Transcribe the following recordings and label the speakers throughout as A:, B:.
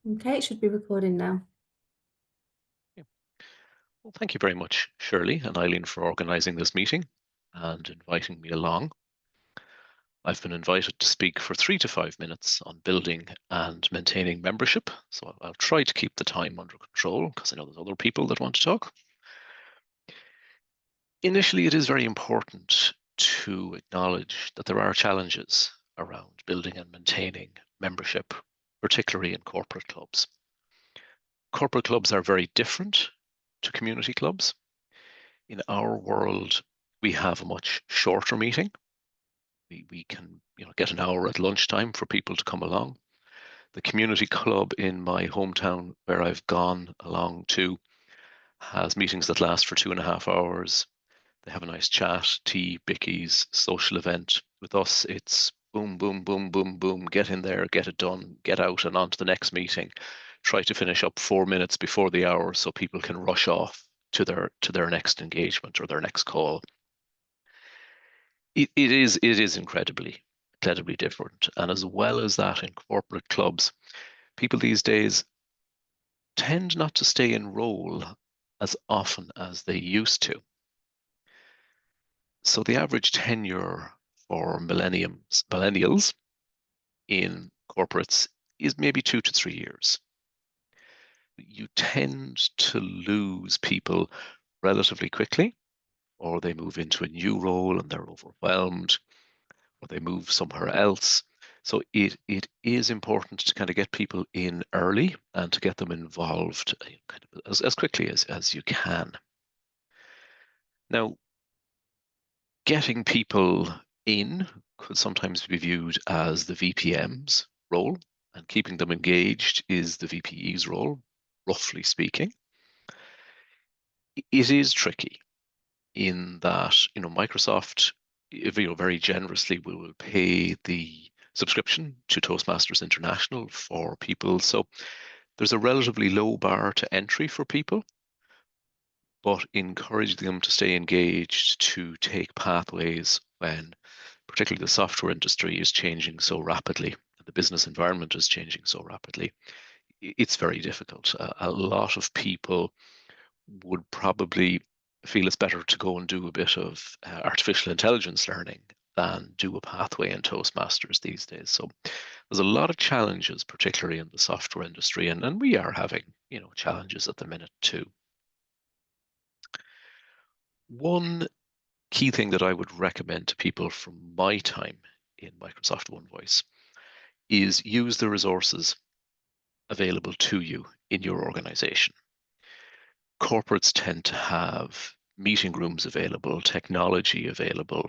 A: Okay, it should be recording now.
B: Yeah. Well, thank you very much, Shirley and Eileen, for organising this meeting and inviting me along. I've been invited to speak for 3 to 5 minutes on building and maintaining membership, so I'll try to keep the time under control because I know there's other people that want to talk. Initially, it is very important to acknowledge that there are challenges around building and maintaining membership, particularly in corporate clubs. Corporate clubs are very different to community clubs. In our world, we have a much shorter meeting. We can get an hour at lunchtime for people to come along. The community club in my hometown where I've gone along to has meetings that last for 2.5 hours. They have a nice chat, tea, bickies, social event. With us, it's boom, boom, boom, boom, boom, get in there, get it done, get out and on to the next meeting. Try to finish up 4 minutes before the hour so people can rush off to their next engagement or their next call. It is incredibly different. And as well as that, in corporate clubs, people these days tend not to stay in role as often as they used to. So the average tenure for millennials in corporates is maybe 2 to 3 years. You tend to lose people relatively quickly, or they move into a new role and they're overwhelmed, or they move somewhere else. So it is important to kind of get people in early and to get them involved kind of as quickly as you can. Now, getting people in could sometimes be viewed as the VPM's role, and keeping them engaged is the VPE's role, roughly speaking. It is tricky in that, Microsoft, very generously will pay the subscription to Toastmasters International for people. So there's a relatively low bar to entry for people, but encourage them to stay engaged, to take pathways when particularly the software industry is changing so rapidly, the business environment is changing so rapidly. It's very difficult. A lot of people would probably feel it's better to go and do a bit of artificial intelligence learning than do a pathway in Toastmasters these days. So there's a lot of challenges, particularly in the software industry, and we are having, challenges at the minute too. One key thing that I would recommend to people from my time in Microsoft One Voice is use the resources available to you in your organization. Corporates tend to have meeting rooms available, technology available,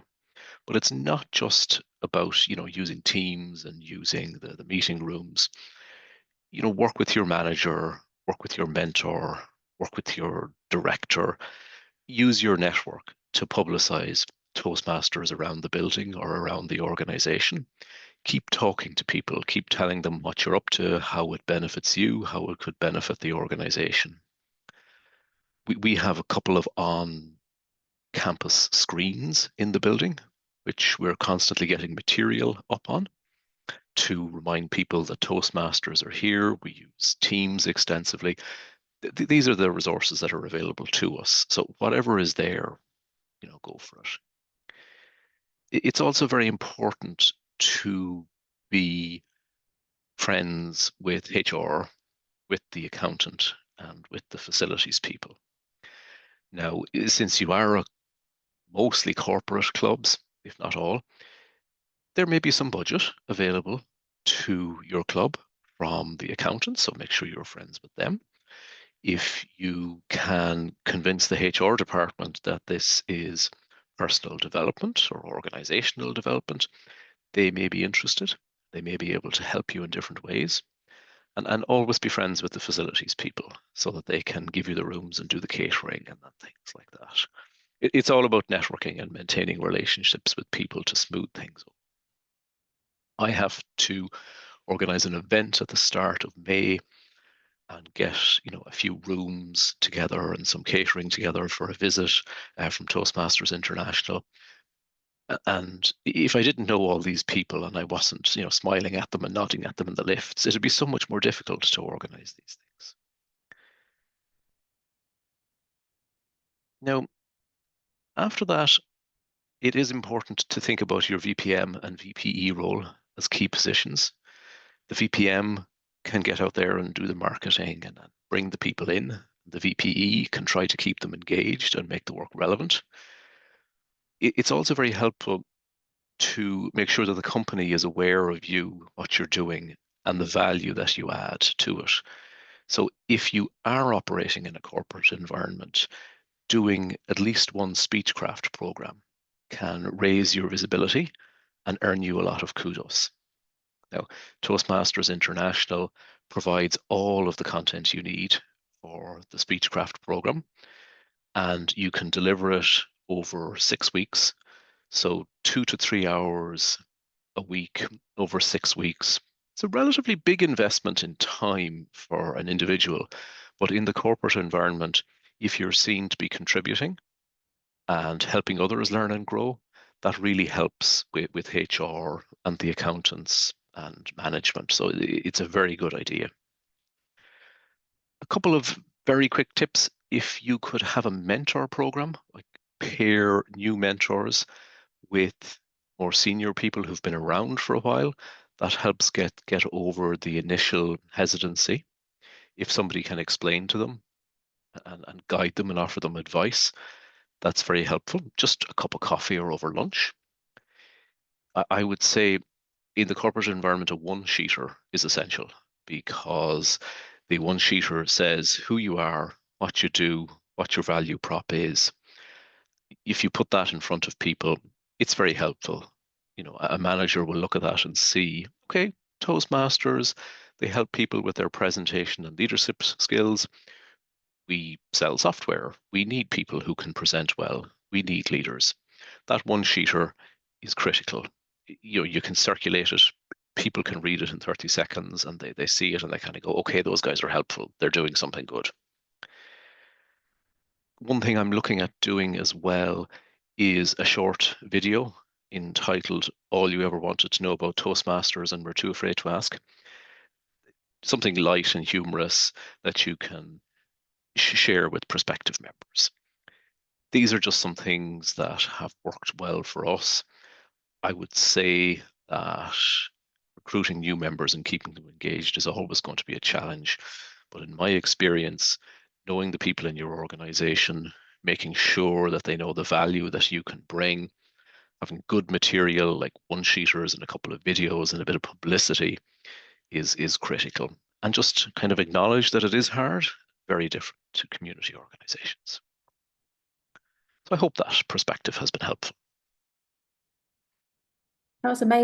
B: but it's not just about, using Teams and using the meeting rooms. Work with your manager, work with your mentor, work with your director, use your network to publicize Toastmasters around the building or around the organization. Keep talking to people, keep telling them what you're up to, how it benefits you, how it could benefit the organization. We have a couple of on campus screens in the building, which we're constantly getting material up on to remind people that Toastmasters are here. We use Teams extensively. These are the resources that are available to us. So whatever is there, go for it. It's also very important to be friends with HR, with the accountant, and with the facilities people. Now, since you are mostly corporate clubs, if not all, there may be some budget available to your club from the accountant, so make sure you're friends with them. If you can convince the HR department that this is personal development or organizational development, they may be interested. They may be able to help you in different ways. And always be friends with the facilities people so that they can give you the rooms and do the catering and things like that. It's all about networking and maintaining relationships with people to smooth things up. I have to organize an event at the start of May and get a few rooms together and some catering together for a visit from Toastmasters International. And if I didn't know all these people and I wasn't, smiling at them and nodding at them in the lifts, it'd be so much more difficult to organize these things. Now, after that, it is important to think about your VPM and VPE role as key positions. The VPM can get out there and do the marketing and bring the people in. The VPE can try to keep them engaged and make the work relevant. It's also very helpful to make sure that the company is aware of you, what you're doing, and the value that you add to it. So if you are operating in a corporate environment, doing at least one Speechcraft program can raise your visibility and earn you a lot of kudos. Now, Toastmasters International provides all of the content you need for the Speechcraft program, and you can deliver it over 6 weeks. So 2 to 3 hours a week over 6 weeks. It's a relatively big investment in time for an individual, but in the corporate environment, if you're seen to be contributing and helping others learn and grow, that really helps with HR and the accountants and management. So it's a very good idea. A couple of very quick tips. If you could have a mentor program, like pair new mentors with more senior people who've been around for a while, that helps get over the initial hesitancy. If somebody can explain to them and guide them and offer them advice, that's very helpful. Just a cup of coffee or over lunch. I would say in the corporate environment, a one-sheeter is essential because the one-sheeter says who you are, what you do, what your value prop is. If you put that in front of people, it's very helpful. A manager will look at that and see, okay, Toastmasters, they help people with their presentation and leadership skills. We sell software. We need people who can present well. We need leaders. That one-sheeter is critical. You can circulate it. People can read it in 30 seconds and they see it and they kind of go, okay, those guys are helpful. They're doing something good. One thing I'm looking at doing as well is a short video entitled All You Ever Wanted to Know About Toastmasters and Were Too Afraid to Ask. Something light and humorous that you can share with prospective members. These are just some things that have worked well for us. I would say that recruiting new members and keeping them engaged is always going to be a challenge. But in my experience, knowing the people in your organization, making sure that they know the value that you can bring, having good material like one-sheeters and a couple of videos and a bit of publicity is critical. And just kind of acknowledge that it is hard, very different to community organizations. So I hope that perspective has been helpful.
A: That was amazing.